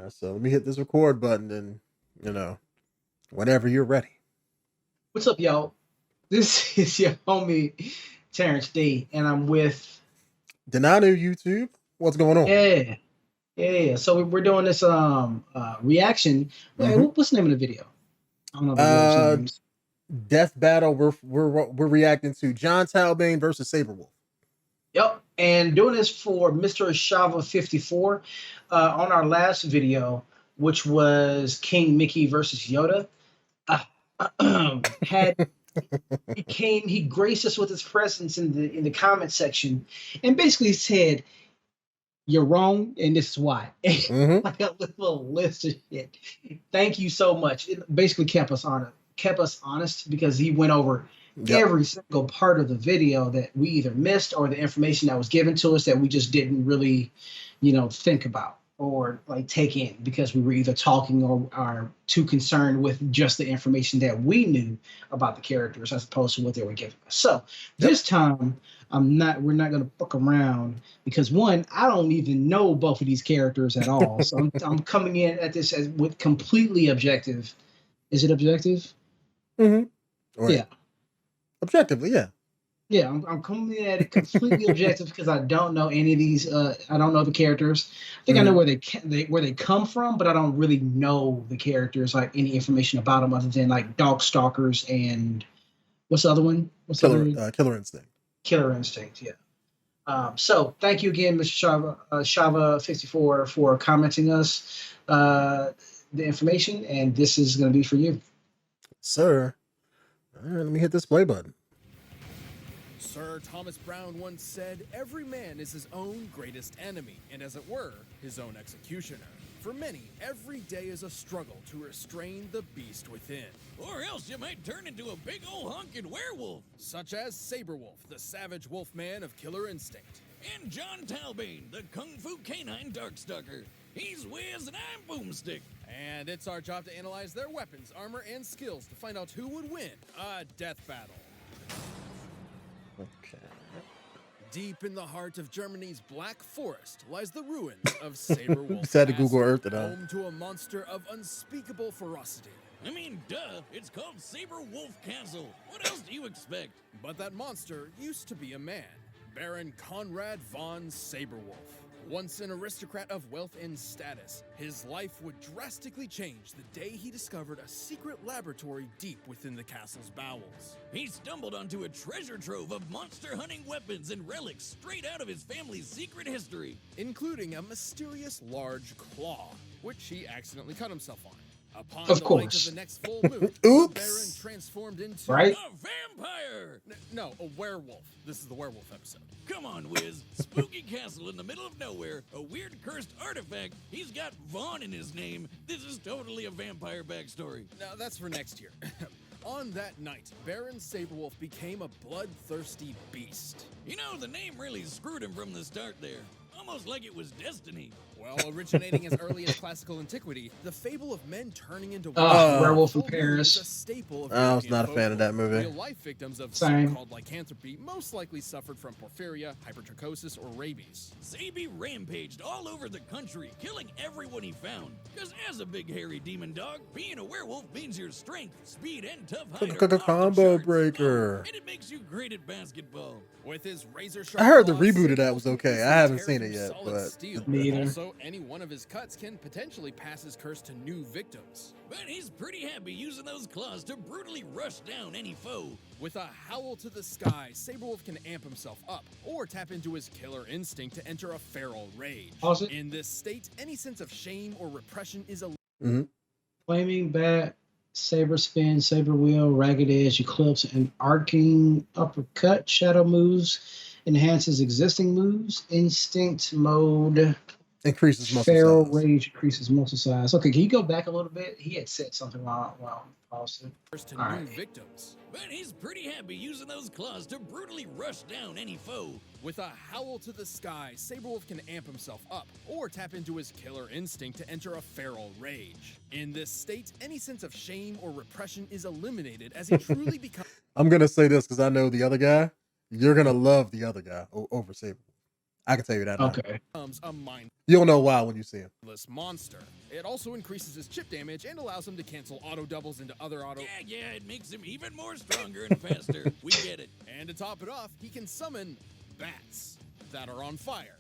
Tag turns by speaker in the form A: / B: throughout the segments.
A: So let me hit this record button and, whenever you're ready.
B: What's up, y'all? This is your homie Terrence D, and I'm with
A: Denonu YouTube. What's going on?
B: yeah. So we're doing this reaction.
A: Mhm.
B: What's the name of the video? I don't know the wolves'
A: Uh,
B: names.
A: Death Battle. We're reacting to Jon Talbain versus Sabrewolf.
B: Yep, and doing this for Mr. Shava 54 on our last video, which was King Mickey versus Yoda. Had he graced us with his presence in the comment section, and basically said, "You're wrong, and this is why."
A: Mhm.
B: Like a little list of shit. Thank you so much. It basically kept us honest because he went over
A: Yep.
B: every single part of the video that we either missed or the information that was given to us that we just didn't really, think about or like take in because we were either talking or are too concerned with just the information that we knew about the characters as opposed to what they were giving us. So this time we're not gonna fuck around because one, I don't even know both of these characters at all. So I'm coming in at this with completely objective. Is it objective?
A: Mhm. Right.
B: Yeah.
A: Objectively, yeah.
B: Yeah, I'm coming in at it completely objective because I don't know any of these. I don't know the characters. I think I know where where they come from, but I don't really know the characters, like any information about them other than like dog stalkers and what's the other one? What's the other?
A: Killer Instinct.
B: Killer Instinct. Yeah. So thank you again, Mr. Shava 54 for commenting us the information, and this is going to be for you,
A: sir. All right, let me hit this play button.
C: Sir Thomas Browne once said, "Every man is his own greatest enemy, and as it were, his own executioner." For many, every day is a struggle to restrain the beast within.
D: Or else you might turn into a big ol' honkin' werewolf.
C: Such as Sabrewolf, the savage wolf man of Killer Instinct.
D: And Jon Talbain, the kung fu canine darkstalker. He's Wiz and I'm Boomstick.
C: And it's our job to analyze their weapons, armor, and skills to find out who would win a death battle.
A: Okay.
C: Deep in the heart of Germany's Black Forest lies the ruins of Sabrewolf
A: Just had to
C: Castle,
A: Google Earth it up.
C: home to a monster of unspeakable ferocity.
D: I mean, duh, it's called Sabrewolf Castle. What else do you expect?
C: But that monster used to be a man, Baron Conrad von Sabrewolf. Once an aristocrat of wealth and status, his life would drastically change the day he discovered a secret laboratory deep within the castle's bowels.
D: He stumbled onto a treasure trove of monster-hunting weapons and relics straight out of his family's secret history,
C: including a mysterious large claw, which he accidentally cut himself on. Upon
B: of
C: the
B: course.
C: light of the next full moon,
A: Oops.
C: the Baron transformed into
B: right?
D: a vampire!
C: No, a werewolf. This is the werewolf episode.
D: Come on, Wiz. Spooky castle in the middle of nowhere, a weird cursed artifact. He's got Vaughn in his name. This is totally a vampire backstory.
C: Now, that's for next year. On that night, Baron Sabrewolf became a bloodthirsty beast.
D: You know, the name really screwed him from the start there. Almost like it was destiny.
C: Well, originating as early as classical antiquity, the fable of men turning into
B: Werewolf in
C: is
B: Paris.
C: a staple of
A: I was
C: European
A: not a fan of that movie.
C: Real-life victims of
B: Same.
C: so-called lycanthropy most likely suffered from porphyria, hypertrichosis, or rabies.
D: Sabi rampaged all over the country, killing everyone he found. Because as a big hairy demon dog, being a werewolf means your strength, speed, and tough hide are off the
A: Combo
D: charts.
A: breaker.
D: Oh, and it makes you great at basketball.
C: With his razor-sharp
A: I heard the
C: claws,
A: reboot of that was
C: Sabrewolf
A: okay.
C: can
A: I haven't
C: tear
A: seen
C: through
A: it yet,
C: solid
A: but
C: steel.
B: Me either.
C: Also, any one of his cuts can potentially pass his curse to new victims.
D: But he's pretty happy using those claws to brutally rush down any foe.
C: With a howl to the sky, Sabrewolf can amp himself up, or tap into his killer instinct to enter a feral rage.
B: Pause it.
C: In this state, any sense of shame or repression is
B: Flaming bat, saber spin, saber wheel, ragged edge, eclipse, and arcing uppercut. Shadow moves enhances existing moves. Instinct mode.
A: increases muscle
B: Feral
A: size.
B: rage increases muscle size. Okay, can you go back a little bit? He had said something while paused.
C: first to
B: All
C: new
B: right.
C: victims.
D: But he's pretty happy using those claws to brutally rush down any foe.
C: With a howl to the sky, Sabrewolf can amp himself up, or tap into his killer instinct to enter a feral rage. In this state, any sense of shame or repression is eliminated as he truly becomes.
A: I'm gonna say this because I know the other guy. You're gonna love the other guy over Saber. I can tell you that now.
B: Okay.
C: becomes a mindless
A: You'll know why when you see him.
C: monster. It also increases his chip damage and allows him to cancel auto doubles into other auto.
D: Yeah, it makes him even more stronger and faster. We get it.
C: And to top it off, he can summon bats that are on fire.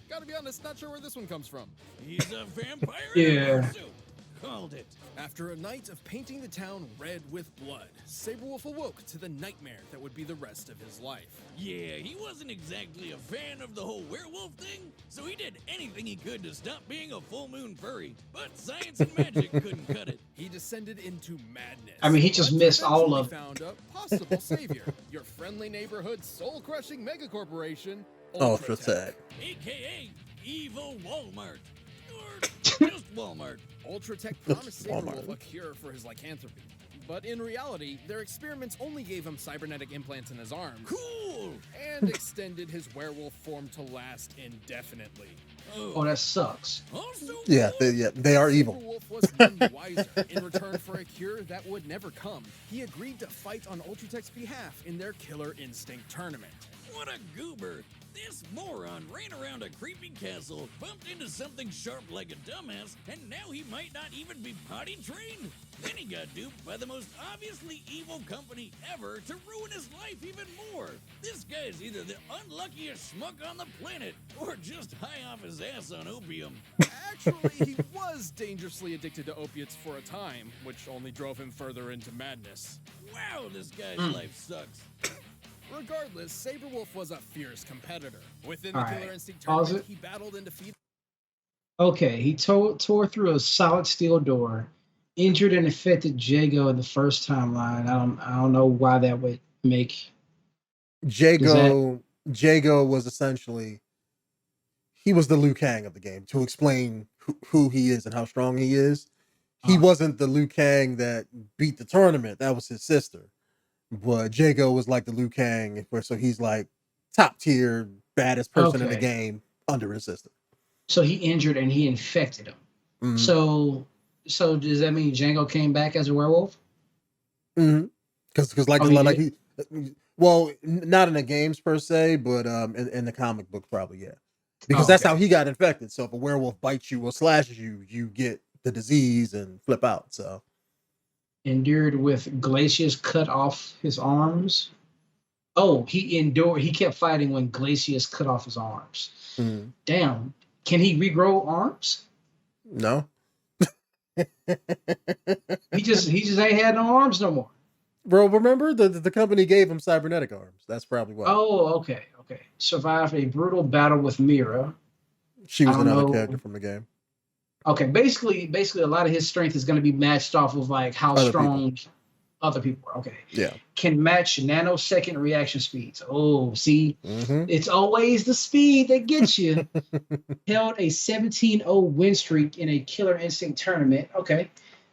C: Gotta be honest, not sure where this one comes from.
D: He's a vampire.
B: Yeah.
D: Called it.
C: After a night of painting the town red with blood, Sabrewolf awoke to the nightmare that would be the rest of his life.
D: Yeah, he wasn't exactly a fan of the whole werewolf thing, so he did anything he could to stop being a full moon furry. But science and magic couldn't cut it.
C: He descended into madness.
B: I mean, he just
C: but
B: missed all
C: eventually
B: of-
C: found a possible savior, your friendly neighborhood soul-crushing mega corporation,
A: Ultratech.
D: AKA Evil Walmart. Or just Walmart.
C: Ultratech promised
A: Walmart.
C: Sabrewolf a cure for his lycanthropy. But in reality, their experiments only gave him cybernetic implants in his arms
D: Cool.
C: and extended his werewolf form to last indefinitely.
B: Oh, that sucks.
D: Also
A: Yeah, they are evil.
C: Sabrewolf was none wiser. In return for a cure that would never come, he agreed to fight on Ultratech's behalf in their Killer Instinct tournament.
D: what a goober. This moron ran around a creepy castle, bumped into something sharp like a dumbass, and now he might not even be potty trained? Then he got duped by the most obviously evil company ever to ruin his life even more. This guy's either the unluckiest schmuck on the planet, or just high off his ass on opium.
C: Actually, he was dangerously addicted to opiates for a time, which only drove him further into madness.
D: Wow, this guy's life sucks.
C: Regardless, Sabrewolf was a fierce competitor. Within the
B: All right,
C: Killer Instinct
B: pause
C: tournament,
B: it.
C: he battled and defeated
B: Okay, he tore through a solid steel door, injured and infected Jago in the first timeline. I don't know why that would make.
A: Jago was essentially, he was the Liu Kang of the game. To explain who he is and how strong he is, he wasn't the Liu Kang that beat the tournament. That was his sister. But Jago was like the Liu Kang, so he's like top tier, baddest person in the
B: Okay.
A: game under his sister.
B: So he injured and he infected him.
A: Mhm.
B: So does that mean Django came back as a werewolf?
A: Because like
B: Oh, he
A: like
B: did?
A: not in the games per se, but in the comic book probably, yeah. Because
B: Oh,
A: that's
B: okay.
A: how he got infected. So if a werewolf bites you or slashes you, you get the disease and flip out. So
B: Endured with Glacius cut off his arms. Oh, he kept fighting when Glacius cut off his arms.
A: mhm.
B: Damn. Can he regrow arms?
A: No.
B: He just ain't had no arms no more.
A: Bro, remember the company gave him cybernetic arms. That's probably why.
B: Oh, okay. Survived a brutal battle with Mira.
A: She was
B: I don't
A: another
B: know.
A: character from the game.
B: Okay, basically a lot of his strength is going to be matched off of like how
A: Other
B: strong other people are. Okay.
A: Yeah.
B: Can match nanosecond reaction speeds. Oh, see,
A: Mm-hmm.
B: it's always the speed that gets you. Held a 17-0 win streak in a Killer Instinct tournament. Okay.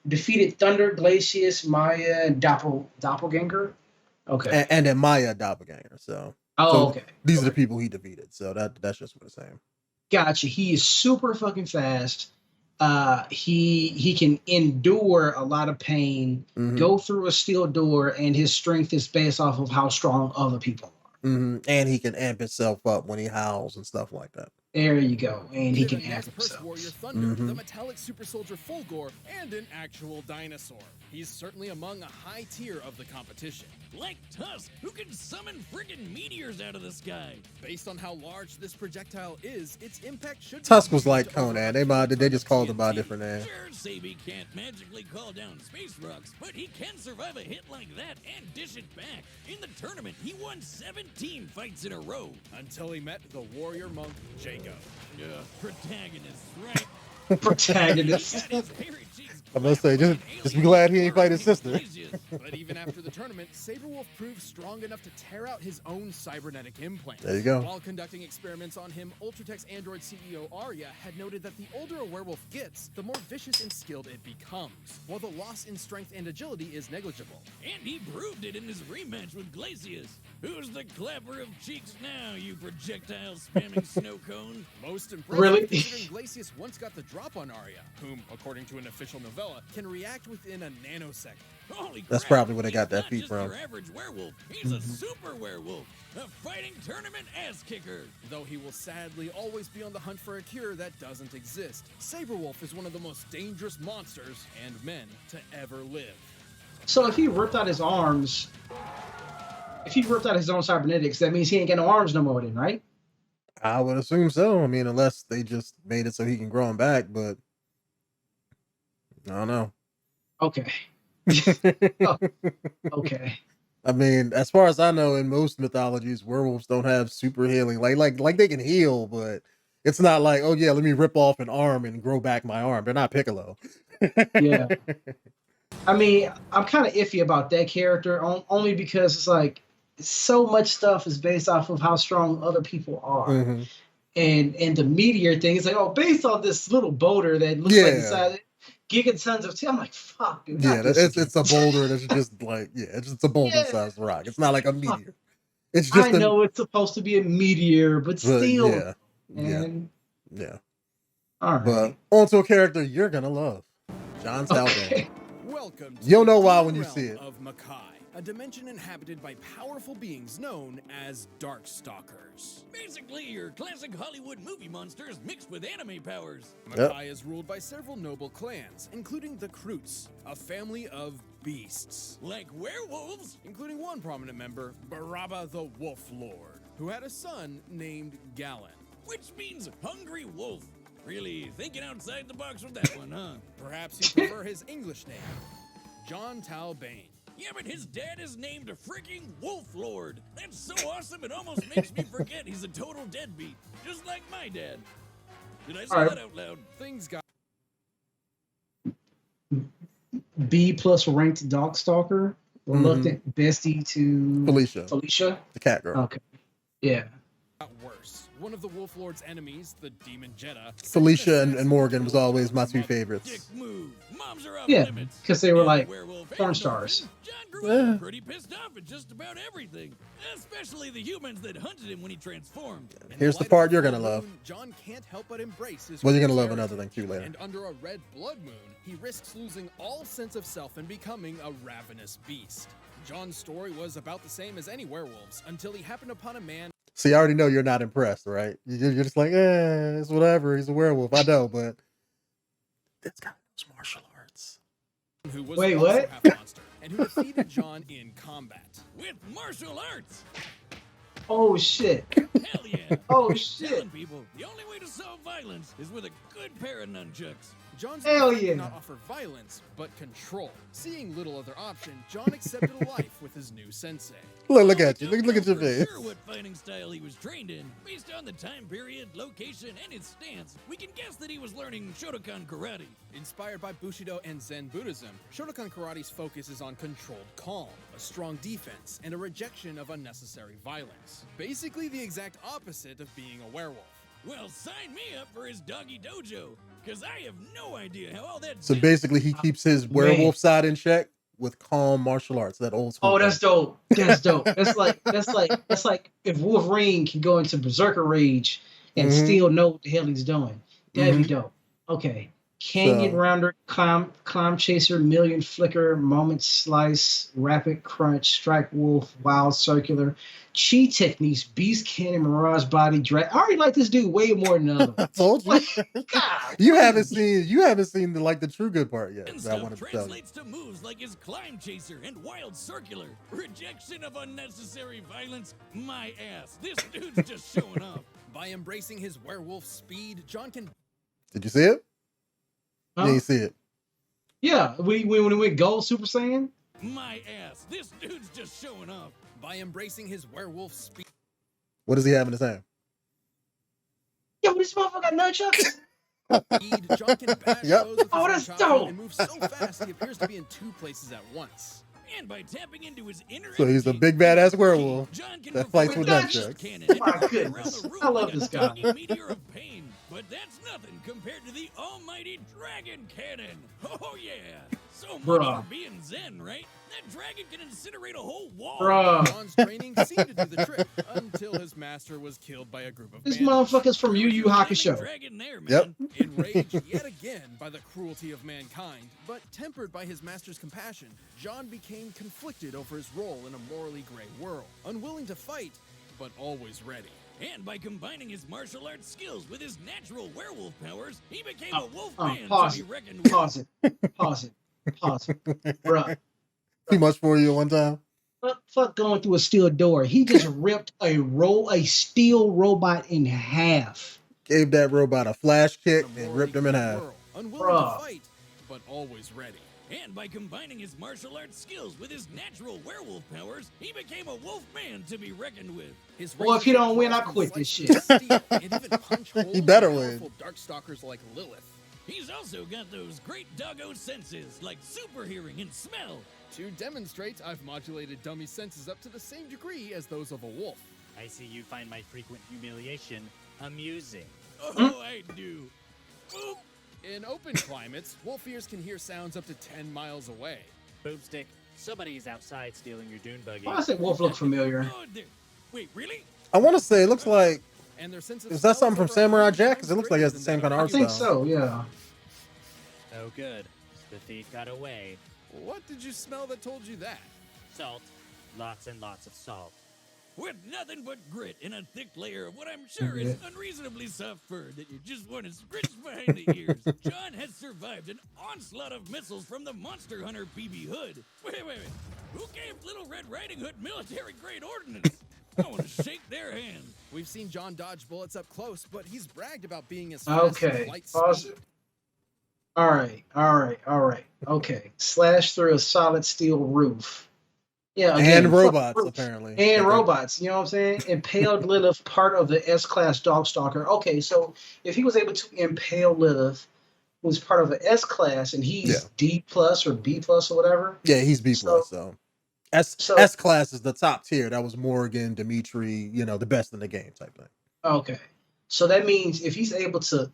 B: Defeated Thunder, Glacius, Maya, and Doppelganger. Okay.
A: And then Maya Doppelganger. So
B: Okay.
A: these are the people he defeated. So that's just what it's saying.
B: Gotcha. He is super fucking fast. He can endure a lot of pain,
A: Mhm.
B: go through a steel door, and his strength is based off of how strong other people are.
A: Mhm. And he can amp himself up when he howls and stuff like that.
B: There you go. And he
C: the
B: can amp
C: next Purse
B: himself.
C: Warrior Thunder,
A: Mhm.
C: the metallic super soldier Fulgor, and an actual dinosaur. He's certainly among a high tier of the competition.
D: Like Tusk, who can summon friggin' meteors out of the sky.
C: Based on how large this projectile is, its impact should be
A: Tusk was
C: huge
A: like
C: to
A: Conan.
C: overrun
A: They just called him by a
D: TNT.
A: different name.
D: Sure, Sabi can't magically call down space rocks, but he can survive a hit like that and dish it back. In the tournament, he won 17 fights in a row.
C: until he met the warrior monk Jago.
D: Protagonist, right?
B: Protagonist.
D: He got his hairy cheeks
A: I'm gonna say,
D: clapped
A: just
D: by
A: be
D: an
A: glad he
D: alien
A: ain't fight his sister.
D: Glacius.
C: But even after the tournament, Sabrewolf proved strong enough to tear out his own cybernetic implants.
A: There you go.
C: While conducting experiments on him, Ultratech's android CEO Arya had noted that the older a werewolf gets, the more vicious and skilled it becomes, while the loss in strength and agility is negligible.
D: And he proved it in his rematch with Glacius. Who's the clapper of cheeks now, you projectile spamming snow cone?
C: Most impressive,
B: Really?
C: considering Glacius once got the drop on Arya, whom, according to an official Novell novella can react within a nanosecond.
D: Holy
A: That's
D: crap,
A: probably where they got
D: he's
A: that
D: not
A: feat
D: just
A: from.
D: Your average werewolf. He's a super werewolf, a fighting tournament ass kicker.
C: Though he will sadly always be on the hunt for a cure that doesn't exist, Sabrewolf is one of the most dangerous monsters and men to ever live.
B: So if he ripped out his arms, if he ripped out his own cybernetics, that means he ain't got no arms no more then, right?
A: I would assume so. I mean, unless they just made it so he can grow them back, but I don't know.
B: Okay. Okay.
A: I mean, as far as I know, in most mythologies, werewolves don't have super healing. Like they can heal, but it's not like, oh yeah, let me rip off an arm and grow back my arm. They're not Piccolo.
B: Yeah. I mean, I'm kind of iffy about that character only because it's like so much stuff is based off of how strong other people are.
A: Mhm.
B: And the meteor thing is like, oh, based on this little boulder that looks like the size gigatons of I'm like, fuck, dude.
A: Yeah, it's a boulder that's just like, it's a boulder-sized rock. It's not like a meteor. It's just
B: I know it's supposed to be a meteor, but still.
A: yeah.
B: All right.
A: But onto a character you're gonna love, Jon Talbain.
B: Okay.
C: Welcome to
A: You'll know
C: the
A: why
C: deep
A: when you
C: realm
A: see it.
C: of Makai, a dimension inhabited by powerful beings known as Darkstalkers.
D: Basically, your classic Hollywood movie monsters mixed with anime powers.
C: Makai is ruled by several noble clans, including the Kroots, a family of beasts,
D: Like werewolves.
C: including one prominent member, Baraba the Wolf Lord, who had a son named Galen.
D: Which means hungry wolf. Really thinking outside the box with that one, huh?
C: Perhaps you prefer his English name, Jon Talbain.
D: Yeah, but his dad is named a freaking Wolf Lord. That's so awesome it almost makes me forget he's a total deadbeat, just like my dad. Did I say
B: All right.
D: that out loud?
C: Things got
B: B+ ranked Darkstalker, reluctant bestie to
A: Felicia, the cat girl.
B: Okay. Yeah.
C: worse. One of the Wolf Lord's enemies, the Demon Jetta,
A: Felicia and Morgan was always my two favorites.
D: Dick move. Moms are off
B: Yeah,
D: limits.
B: because they were
D: And
B: like
D: werewolf
B: porn
D: and
B: stars.
D: orphan, John grew
A: Yeah.
D: up pretty pissed off at just about everything, especially the humans that hunted him when he transformed.
C: In
A: Here's the
C: light of
A: part you're
C: full
A: gonna love.
C: moon, John can't help but embrace his
A: Well, you're gonna
C: roots
A: love
C: heritage.
A: another thing too later.
C: And under a red blood moon, he risks losing all sense of self and becoming a ravenous beast. John's story was about the same as any werewolves until he happened upon a man
A: See, I already know you're not impressed, right? You're just like, it's whatever. He's a werewolf. I know, but this guy knows martial arts.
C: who was
B: Wait,
C: also
B: what?
C: half monster and who defeated John in combat.
D: With martial arts.
B: Oh shit.
D: Hell yeah.
B: Oh shit.
D: Telling people the only way to solve violence is with a good pair of nunchucks.
C: John's
B: Hell
C: defeat
B: yeah.
C: did not offer violence, but control. Seeing little other option, John accepted a life with his new sensei.
A: Look at you.
D: Don't
A: Look at
D: know
A: your
D: for
A: face.
D: Sure what fighting style he was trained in. Based on the time period, location, and his stance, we can guess that he was learning Shotokan karate.
C: Inspired by Bushido and Zen Buddhism, Shotokan Karate's focus is on controlled calm, a strong defense, and a rejection of unnecessary violence. Basically the exact opposite of being a werewolf.
D: Well, sign me up for his doggy dojo, because I have no idea how all that.
A: So basically, he keeps his werewolf side in check with calm martial arts. That old school.
B: Oh, that's dope. That's dope. That's like if Wolverine can go into berserker rage and
A: Mhm.
B: still know what the hell he's doing. That'd
A: Mhm.
B: be dope. Okay. Canyon rounder, climb chaser, million flicker, moment slice, rapid crunch, strike wolf, wild circular, chi techniques, beast cannon, mirage body, drag. I already like this dude way more than the other.
A: I told you.
B: God,
A: You haven't seen the true good part yet.
D: And
A: That I
D: stuff
A: wanted to tell you.
D: translates to moves like his climb chaser and wild circular. Rejection of unnecessary violence. My ass. This dude's just showing off.
C: By embracing his werewolf speed, John can
A: Did you see it?
B: Huh?
A: You didn't see it.
B: Yeah, when we went gold Super Saiyan.
D: My ass. This dude's just showing off.
C: by embracing his werewolf speed.
A: What does he have in his hand?
B: Yo, this motherfucker got nunchucks.
C: John can bash
A: Yep.
C: foes with
B: Oh,
C: his
B: that's
C: own chakra
B: dope.
C: and move so fast he appears to be in two places at once.
D: And by tapping into his inner
A: So he's a
D: energy,
A: big badass werewolf
D: John can
A: that
D: move
A: fights
D: forward
B: with
D: with
B: nunchucks.
D: cannon
B: My
D: and run around
B: goodness.
D: the room
B: I love
D: like a
B: this guy.
D: doggy meteor of pain. But that's nothing compared to the almighty dragon cannon. Oh yeah! So much
B: Bruh.
D: for being zen, right? That dragon can incinerate a whole wall.
B: Bruh.
C: Jon's training seemed to do the trick until his master was killed by a group of
B: This
C: bandits.
B: motherfucker's from Yu Yu Hakusho.
D: Dragon there,
A: Yep.
D: man.
C: Enraged yet again by the cruelty of mankind, but tempered by his master's compassion, Jon became conflicted over his role in a morally gray world, unwilling to fight, but always ready.
D: And by combining his martial arts skills with his natural werewolf powers, he became a wolf man
B: Pause
D: to be
B: it.
D: reckoned with.
B: Pause it. Pause it. Pause it. Bruh.
A: Too much for you at one time.
B: Fuck going through a steel door. He just ripped a steel robot in half.
A: Gave that robot a flash kick
C: In a
A: and
C: morally
A: ripped him in
C: gray
A: half.
C: world, unwilling
B: Bruh.
C: to fight, but always ready.
D: And by combining his martial arts skills with his natural werewolf powers, he became a wolf man to be reckoned with.
C: His
B: Boy, if he don't win, I
C: razor
B: quit this
C: sliced
B: shit.
C: through steel and even punch holes
A: He better
C: in
A: win.
C: powerful Darkstalkers like Lilith.
D: He's also got those great doggo senses, like super hearing and smell.
C: To demonstrate, I've modulated dummy senses up to the same degree as those of a wolf.
E: I see you find my frequent humiliation amusing.
D: Oh, I do. Oop.
C: In open climates, wolf ears can hear sounds up to 10 miles away.
E: Boomstick, somebody's outside stealing your dune buggy.
B: Why does that wolf look familiar?
D: Oh, there. Wait, really?
A: I want to say it looks like.
C: And their sense of
A: Is that
C: smell
A: something from
C: over
A: Samurai
C: 100
A: Jack? Because it looks like it has the
C: times
A: same kind
C: greater
A: of
C: than
A: art
B: I
A: style.
B: think so, yeah.
E: Oh, good. The thief got away.
C: that. What did you smell that told you that?
E: Salt. Lots and lots of salt.
D: With nothing but grit and a thick layer of what I'm sure is unreasonably soft fur that you just want to scritch behind the ears, Jon has survived an onslaught of missiles from the monster hunter BB Hood. Wait. Who gave Little Red Riding Hood military-grade ordnance? I want to shake their hand.
C: We've seen Jon dodge bullets up close, but he's bragged about being as fast
B: Okay.
C: as light
B: Pause
C: speed.
B: it. All right. Okay. Slash through a solid steel roof. Yeah. again,
A: And
B: fuck
A: robots,
B: roof.
A: apparently.
B: And robots, you know what I'm saying? Impaled Lilith, part of the S-Class Dogstalker. Okay, so if he was able to impale Lilith, who was part of an S-Class, and he's
A: Yeah.
B: D plus or B plus or whatever.
A: Yeah, he's B plus. So S
B: So-
A: S class is the top tier. That was Morgan, Dimitri, the best in the game type thing.
B: Okay, so that means if he's able to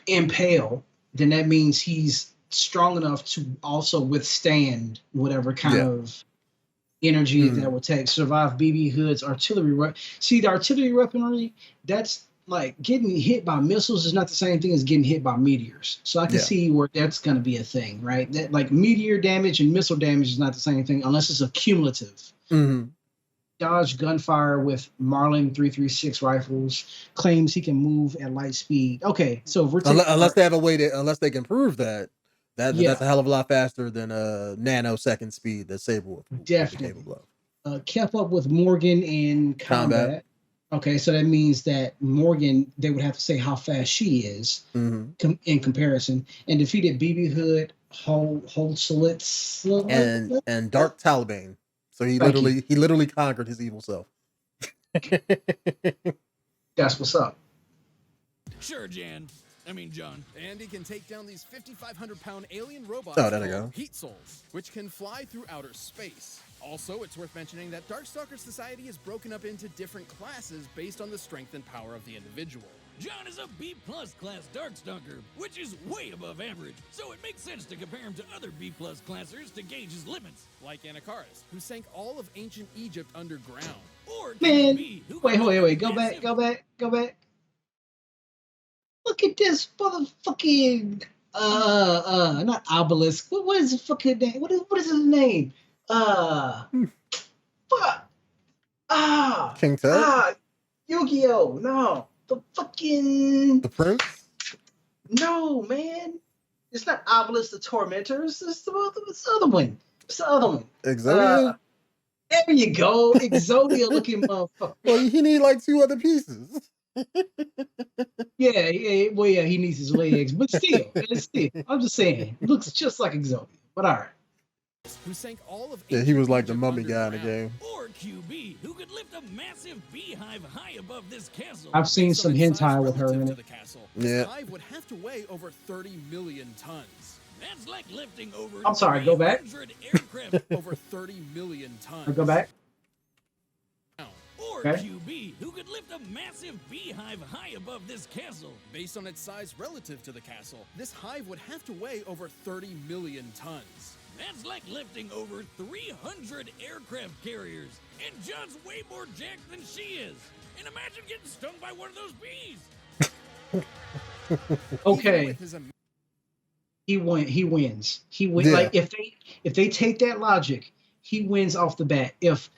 B: impale, then that means he's strong enough to also withstand whatever kind
A: Yeah.
B: of energy that would take. Survive BB Hood's artillery. See, the artillery weaponry, that's like getting hit by missiles is not the same thing as getting hit by meteors. So I can
A: Yeah.
B: see where that's going to be a thing, right? That like meteor damage and missile damage is not the same thing unless it's accumulative.
A: Mm-hmm.
B: Dodge gunfire with Marlin 336 rifles. Claims he can move at light speed. Okay, so if we're taking
A: Unless they have a way unless they can prove that.
B: Yeah.
A: That's a hell of a lot faster than nanosecond speed that Sabrewolf would be
B: Definitely.
A: capable of.
B: Kept up with Morgan in combat. Okay, so that means that Morgan, they would have to say how fast she is
A: Mm-hmm.
B: in comparison, and defeated BB Hood, Holsolitz,
A: And Dark Talbain. So he
B: Thank
A: literally conquered his evil self.
B: That's what's up.
D: Sure, Jon.
C: And he can take down these 5,500-pound alien robots
A: Oh, there they
C: called
A: go.
C: Heat Souls, which can fly through outer space. Also, it's worth mentioning that Darkstalker society is broken up into different classes based on the strength and power of the individual.
D: Jon is a B+ class Darkstalker, which is way above average, so it makes sense to compare him to other B+ classers to gauge his limits.
C: Like Anakaris, who sank all of ancient Egypt underground.
D: Or
B: Man,
D: QB, who
B: wait,
D: can
B: go back. Look at this motherfucking not obelisk. What is the fucking name? What is his name? Fuck.
A: King Tut?
B: Yu-Gi-Oh! No. The fucking
A: The Prince?
B: no, man. It's not obelisk the tormentor. It's the other one. It's the other one.
A: Exodia?
B: There you go. Exodia looking motherfucker.
A: Well, he need like 2 other pieces.
B: Yeah, he needs his legs, but still, I'm just saying, it looks just like Exodia. But all right,
C: Who sank all of
A: Yeah, he was
C: ancient
A: like the
C: Egypt
A: mummy guy in the
C: underground.
A: game.
D: Or QB, who could lift a massive beehive high above this castle.
B: I've seen
C: Based on
B: some
C: its size
B: hentai with her
C: relative
B: in
C: to
B: it.
C: the castle,
A: Yeah.
C: this hive would have to weigh over 30 million tons.
D: That's like lifting over
B: I'm sorry, go back.
D: 300 aircraft.
C: Over 30 million tons.
B: Go back.
D: Or
B: Okay.
D: QB who could lift a massive beehive high above this castle.
C: Based on its size relative to the castle, this hive would have to weigh over 30 million tons.
D: That's like lifting over 300 aircraft carriers. And John's way more jacked than she is. And imagine getting stung by one of those bees.
C: Even
B: Okay.
C: with his
B: He wins. He wins.
A: Yeah.
B: Like if they take that logic, he wins off the bat. If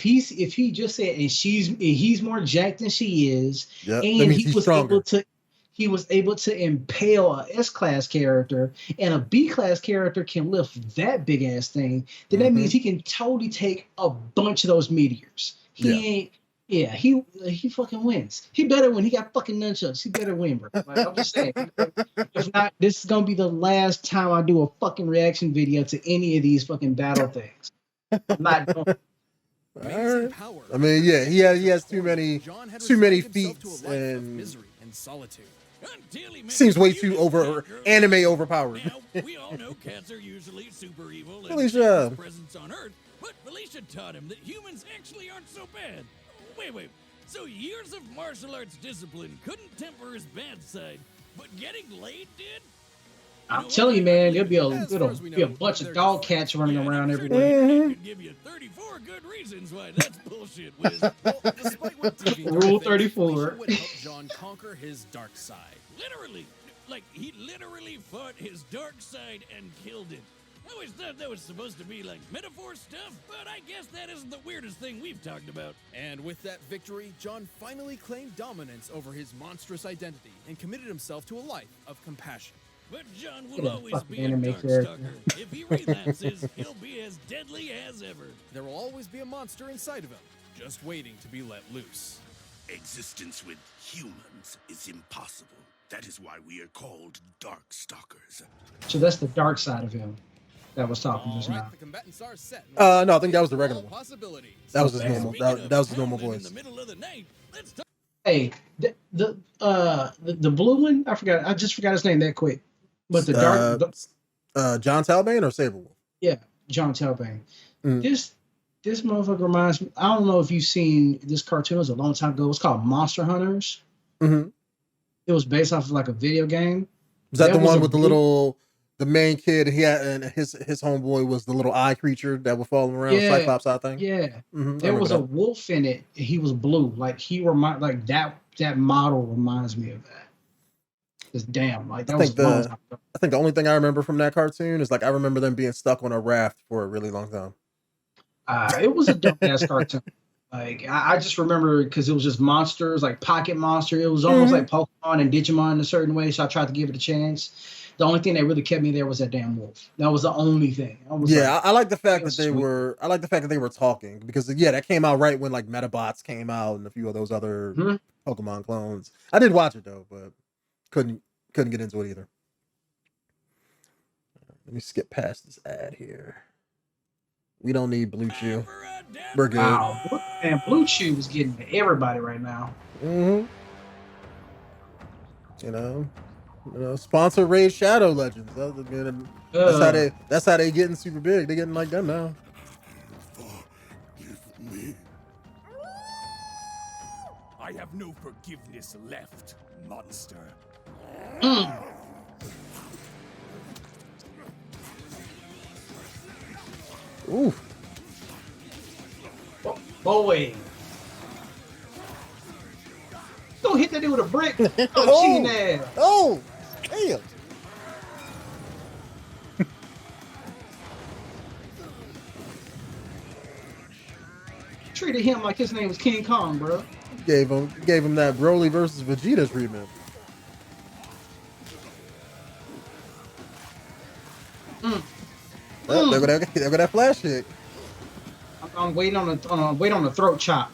B: he just said and he's more jacked than she is,
A: Yep. That
B: and
A: means he's stronger.
B: he was able to impale a S-class character, and a B-class character can lift that big ass thing, then that means he can totally take a bunch of those meteors. He fucking wins. He better win. He got fucking nunchucks. He better win, bro. Like, I'm just saying. If not, this is gonna be the last time I do a fucking reaction video to any of these fucking battle things. I'm not doing it.
A: Alright. I mean, yeah, he has too many feats and
C: misery and solitude.
D: Until he met
A: seems way
D: the
A: too
D: cutest cat girl.
A: anime overpowered.
D: Now, we all know cats are usually super evil and
A: Felicia.
D: dangerous presence on Earth, but Felicia taught him that humans actually aren't so bad. Wait. So years of martial arts discipline couldn't temper his bad side, but getting laid did?
B: I'm telling you, man, there'll be a bunch of dog cats running around everywhere.
D: I could give you 34 good reasons why that's bullshit, Wiz.
C: Well, despite what TV
B: Rule
C: thinks,
B: 34.
C: Felicia would help John conquer his dark side.
D: Literally. Like, he literally fought his dark side and killed it. I always thought that was supposed to be, like, metaphor stuff, but I guess that isn't the weirdest thing we've talked about.
C: And with that victory, John finally claimed dominance over his monstrous identity and committed himself to a life of compassion.
D: But John
B: Look at
D: will
B: that
D: always
B: fucking
D: be a
B: anime
D: dark
B: character.
D: stalker. If he relapses, he'll be as deadly as ever.
C: There will always be a monster inside of him, just waiting to be let loose.
F: Existence with humans is impossible. That is why we are called Dark Stalkers.
B: So that's the dark side of him that was talking
C: All
B: just
C: right,
B: now.
C: the combatants are set.
A: No, I think that was the regular
C: All
A: one.
C: possibilities.
A: That was his
B: Okay.
A: normal.
D: Speaking
A: That was
D: of
A: his normal
D: howling
A: voice.
D: In the middle of the night, let's talk.
B: Hey, the blue one, I just forgot his name that quick. But the dark,
A: Jon Talbain or Sabrewolf?
B: yeah, Jon Talbain.
A: Mm.
B: This motherfucker reminds me. I don't know if you've seen this cartoon. It was a long time ago. It's called Monster Hunters.
A: Mm-hmm.
B: It was based off of like a video game.
A: Was that the
B: was
A: one
B: a
A: with the
B: blue-
A: the main kid? He had, and his homeboy was the little eye creature that would follow him around,
B: Yeah.
A: Cyclops eye thing.
B: Yeah,
A: Mm-hmm.
B: there was a wolf in it. He was blue. Like that model reminds me of that. Just damn, like that
A: I
B: was
A: think
B: a long time ago.
A: I think the only thing I remember from that cartoon is like I remember them being stuck on a raft for a really long time.
B: It was a dope ass cartoon. Like I just remember because it was just monsters, like Pocket Monster. It was almost like Pokemon and Digimon in a certain way. So I tried to give it a chance. The only thing that really kept me there was that damn wolf. That was the only thing. I was
A: Yeah,
B: like,
A: I like the fact
B: was
A: that they
B: sweet.
A: were. I like the fact that they were talking because that came out right when like Metabots came out and a few of those other
B: Mhm.
A: Pokemon clones. I did watch it though, but couldn't get into it either. Let me skip past this ad here. We don't need Blue Chew. We're good.
B: wow, man, Blue Chew was getting to everybody right now.
A: Mm-hmm. You know, sponsor Raid Shadow Legends. That's how they getting super big. They getting like them now.
F: Forgive me.
G: I have no forgiveness left, monster.
A: Ooh.
B: Boy, go hit that dude with a brick. Oh, cheating ass.
A: Oh, damn.
B: Treated him like his name was King Kong, bro.
A: Gave him that Broly versus Vegeta treatment. There go that flash kick.
B: I'm waiting on the throat chop.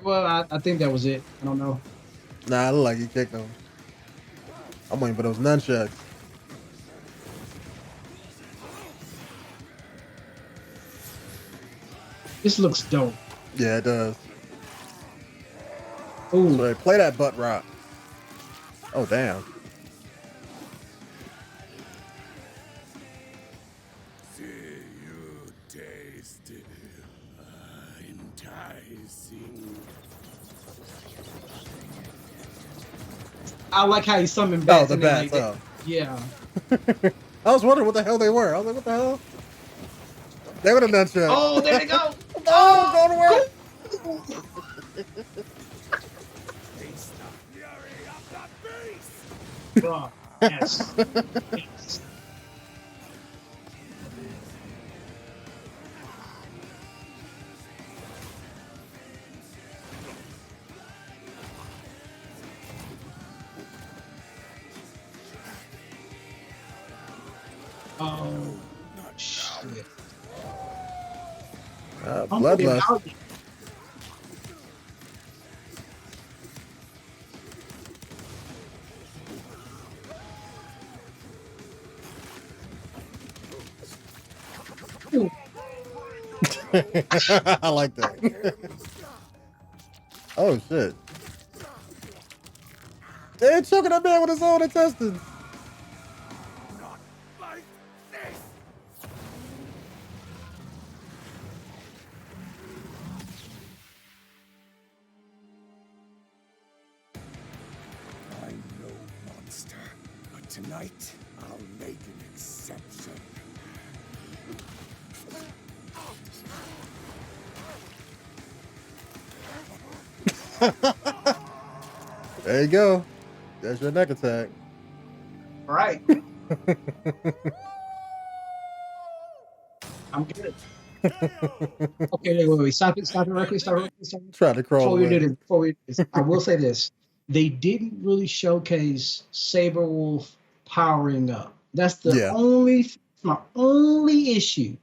B: Well, I think that was it. I don't know.
A: Nah, I look like he kicked him. I'm waiting for those nunchucks.
B: This looks dope.
A: Yeah, it does.
B: Ooh,
A: So play that butt rock. Oh damn.
F: See you taste it.
B: I like how you summoned
A: Oh,
B: bats.
A: the
B: and then,
A: bats.
B: like,
A: Oh.
B: yeah.
A: I was wondering what the hell they were. I was like, what the hell? They would have done shit.
B: Oh, there they go.
A: Oh, go to work.
G: Face the fury of the beast!
B: Bro, yes. Yes. Oh, shit.
A: Bloodlust.
B: Valiant. Ooh.
A: I like that. Oh shit. They're choking that man with his own intestines.
G: Not like this! I'm no monster, but tonight I'll make an exception.
A: There you go. That's your neck attack.
B: All right. I'm good. Okay, wait. Stop it right quick. Stop it.
A: Trying to crawl
B: Before we do
A: away.
B: this, I will say this. They didn't really showcase Sabrewolf powering up. That's my only issue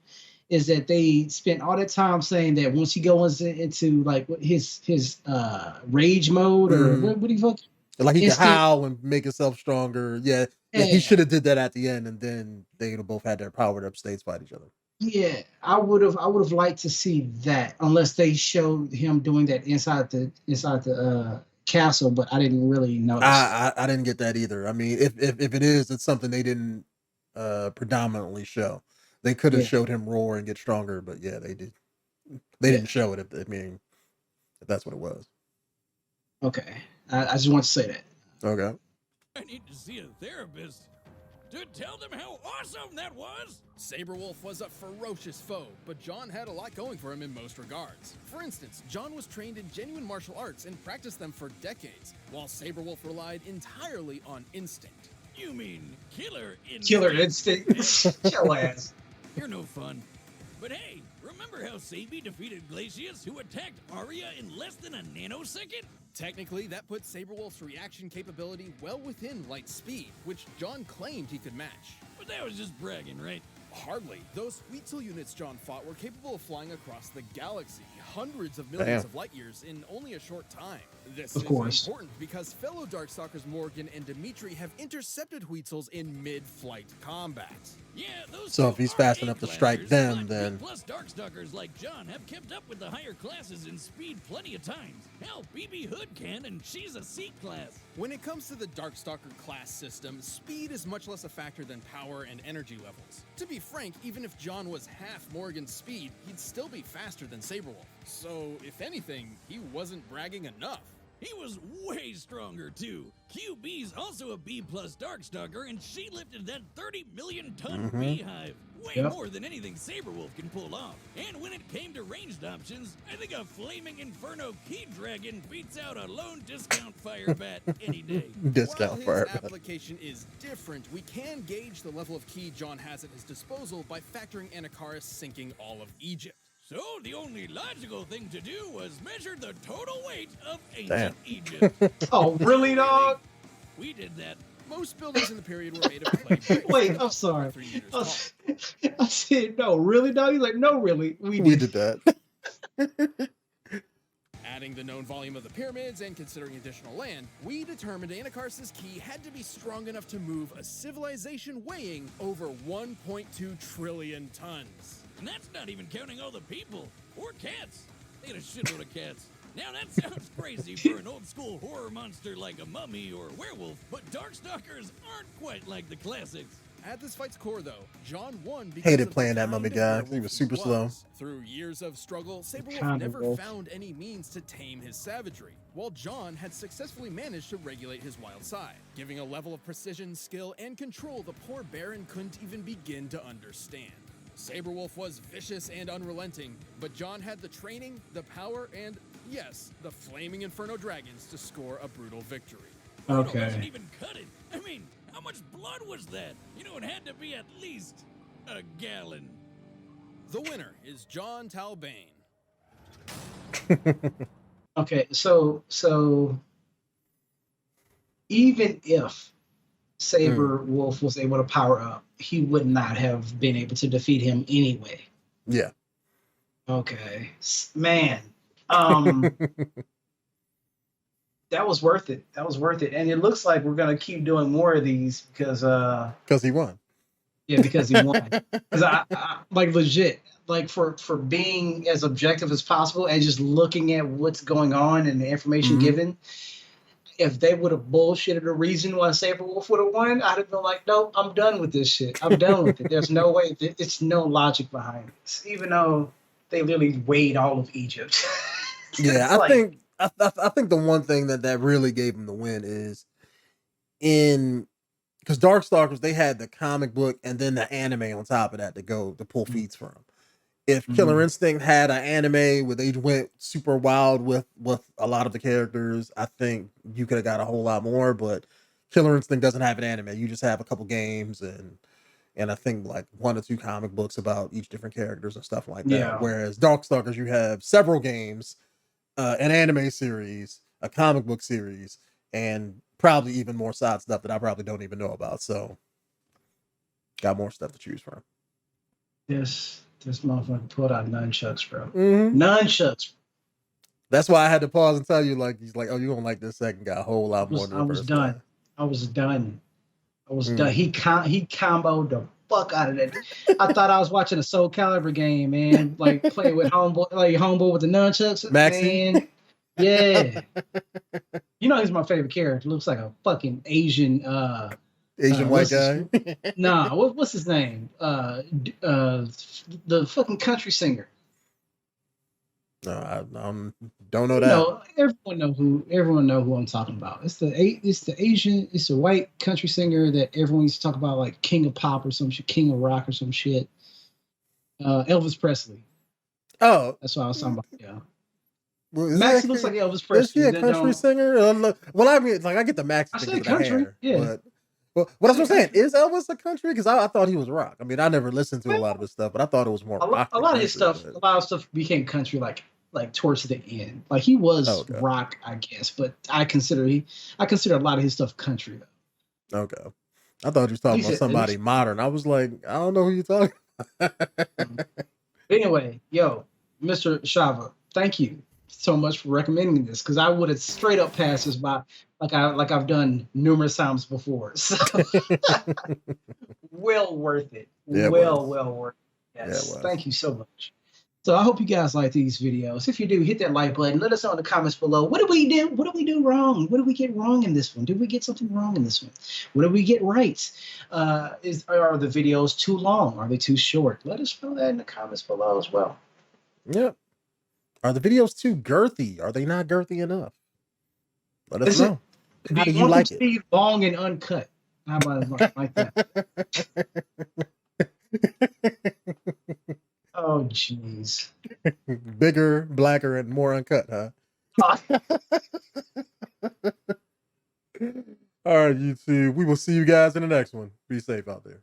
B: is that they spent all that time saying that once he goes into like his rage mode or what do you fuck?
A: Like he can
B: Instant-
A: howl and make himself stronger. Yeah, he should have did that at the end, and then they would have both had their powered up states fight each other.
B: Yeah, I would have liked to see that, unless they showed him doing that inside the castle, but I didn't really notice.
A: I didn't get that either. I mean, if it is, it's something they didn't predominantly show. They could have showed him roar and get stronger, but yeah, they did. They didn't show it. If that's what it was.
B: Okay, I just want to say that.
A: Okay.
D: I need to see a therapist to tell them how awesome that was.
C: Sabrewolf was a ferocious foe, but Jon had a lot going for him in most regards. For instance, Jon was trained in genuine martial arts and practiced them for decades, while Sabrewolf relied entirely on instinct.
D: You mean killer instinct?
B: Killer instinct. Your ass.
D: You're no fun. But hey, remember how Sabi defeated Glacius, who attacked Arya in less than a nanosecond?
C: Technically, that put Sabrewolf's reaction capability well within light speed, which Jon claimed he could match.
D: But that was just bragging, right?
C: Hardly. Those Huitzel units Jon fought were capable of flying across the galaxy, hundreds of millions of light years in only a short time. This is important because fellow Darkstalkers Morgan and Dimitri have intercepted Huitzels in mid-flight combat.
D: Yeah, those
A: So if he's fast enough to strike them, then
D: plus Darkstalkers like Jon have kept up with the higher classes in speed plenty of times. Hell, BB Hood can, and she's a C class.
C: When it comes to the Darkstalker class system, speed is much less a factor than power and energy levels. To be frank, even if Jon was half Morgan's speed, he'd still be faster than Sabrewolf. So, if anything, he wasn't bragging enough.
D: He was way stronger, too. QB's also a B-plus Darkstalker, and she lifted that 30 million ton beehive. Way more than anything Sabrewolf can pull off. And when it came to ranged options, I think a Flaming Inferno Key Dragon beats out a lone discount fire bat any day.
A: Discount
C: While
A: fire
C: his
A: bat.
C: application is different, we can gauge the level of ki Jon has at his disposal by factoring Anakaris sinking all of Egypt.
D: So the only logical thing to do was measure the total weight of ancient Egypt.
B: Oh, really, dog?
D: We did that.
C: Most buildings in the period were made of clay bricks.
B: Wait, I'm sorry.
C: 3 meters tall.
B: I said, no, really, dog? He's like, no, really. We
A: did that.
C: Adding the known volume of the pyramids and considering additional land, we determined Anakaris' key had to be strong enough to move a civilization weighing over 1.2 trillion tons.
D: And that's not even counting all the people or cats. They had a shitload of cats. Now that sounds crazy for an old school horror monster like a mummy or a werewolf, but Darkstalkers aren't quite like the classics.
C: At this fight's core, though, Jon won because
A: Hated
C: of the
A: playing that
C: kind
A: mummy
C: of
A: guy 'cause he
C: werewolf
A: was super slow.
C: Through years of struggle, Sabrewolf
B: Kind of
C: never
B: wolf.
C: found any means to tame his savagery, while Jon had successfully managed to regulate his wild side, giving a level of precision, skill, and control the poor Baron couldn't even begin to understand. Sabrewolf was vicious and unrelenting, but Jon had the training, the power, and, yes, the flaming Inferno Dragons to score a brutal victory.
D: Brutal
B: Okay.
D: doesn't even cut it. I mean, how much blood was that? You know, it had to be at least a gallon.
C: The winner is Jon Talbain.
B: Okay, so even if Sabrewolf was able to power up, he would not have been able to defeat him anyway.
A: Yeah.
B: Okay, man, that was worth it. That was worth it, and it looks like we're gonna keep doing more of these because
A: Because he won.
B: yeah, because he won. Because I like legit, like for being as objective as possible and just looking at what's going on and the information
A: Mhm.
B: given. If they would have bullshitted a reason why Sabrewolf would have won, I'd have been like, no, I'm done with this shit. I'm done with it. There's no way. It's no logic behind this, even though they literally weighed all of Egypt.
A: Yeah,
B: It's
A: I
B: like-
A: think I think the one thing that really gave him the win is because Darkstalkers, they had the comic book and then the anime on top of that to pull feeds from. If Killer
B: Mhm.
A: Instinct had an anime where they went super wild with a lot of the characters, I think you could have got a whole lot more. But Killer Instinct doesn't have an anime. You just have a couple games and I think like 1 or 2 comic books about each different characters and stuff like that.
B: Yeah.
A: Whereas Darkstalkers, you have several games, an anime series, a comic book series, and probably even more side stuff that I probably don't even know about. So got more stuff to choose from.
B: this motherfucker pulled out nunchucks, bro.
A: Mm-hmm.
B: Nunchucks.
A: That's why I had to pause and tell you, like, he's like, oh, you're gonna like this second guy a whole lot more than the
B: I was
A: first
B: done.
A: guy.
B: I was done.
A: Mm.
B: Done. He comboed the fuck out of that. I thought I was watching a Soul Calibur game, man. Like playing with homeboy with the nunchucks.
A: Maxie?
B: Man. Yeah. You know he's my favorite character. Looks like a fucking Asian
A: Asian white
B: what's his-
A: guy.
B: nah, what's his name? The fucking country singer.
A: No, I don't know
B: You
A: that.
B: know, everyone know who I'm talking about. It's the white country singer that everyone used to talk about, like King of Pop or some shit, King of Rock or some shit. Elvis Presley.
A: Oh,
B: That's what I was talking about. Yeah.
A: well, is
B: Maxie
A: that-
B: looks like Elvis
A: is
B: Presley.
A: he a
B: That
A: country
B: don't-
A: singer? Well, I mean, like I get the Maxie
B: I
A: thing
B: said
A: because of the
B: country,
A: hair,
B: yeah.
A: but what I was saying is Elvis a country? Because I thought he was rock. I mean, I never listened to a lot of his stuff, but I thought it was more rock.
B: a
A: than
B: lot of his
A: country,
B: stuff,
A: but-
B: a lot of stuff became country like towards the end. Like he was
A: Okay.
B: rock, I guess, but I consider a lot of his stuff country though.
A: Okay. I thought you was talking
B: He
A: about
B: said-
A: somebody modern. I was like, I don't know who you're talking about.
B: Anyway, yo, Mr. Shava, thank you so much for recommending this because I would have straight up passed this by like I've done numerous times before. So well worth it.
A: Yeah, it
B: well
A: was.
B: worth it.
A: Yeah, it
B: Yes.
A: was.
B: Thank you so much. So I hope you guys like these videos. If you do, hit that like button. Let us know in the comments below. What did we do? What did we do wrong? What did we get wrong in this one? Did we get something wrong in this one? What did we get right? Are the videos too long? Are they too short? Let us know that in the comments below as well.
A: Yep. Are the videos too girthy? Are they not girthy enough? Let us
B: Is it-
A: know. How do you
B: want
A: like
B: them
A: it?
B: to be long and uncut? How about like that? Oh, jeez.
A: Bigger, blacker, and more uncut, huh? All right, YouTube. We will see you guys in the next one. Be safe out there.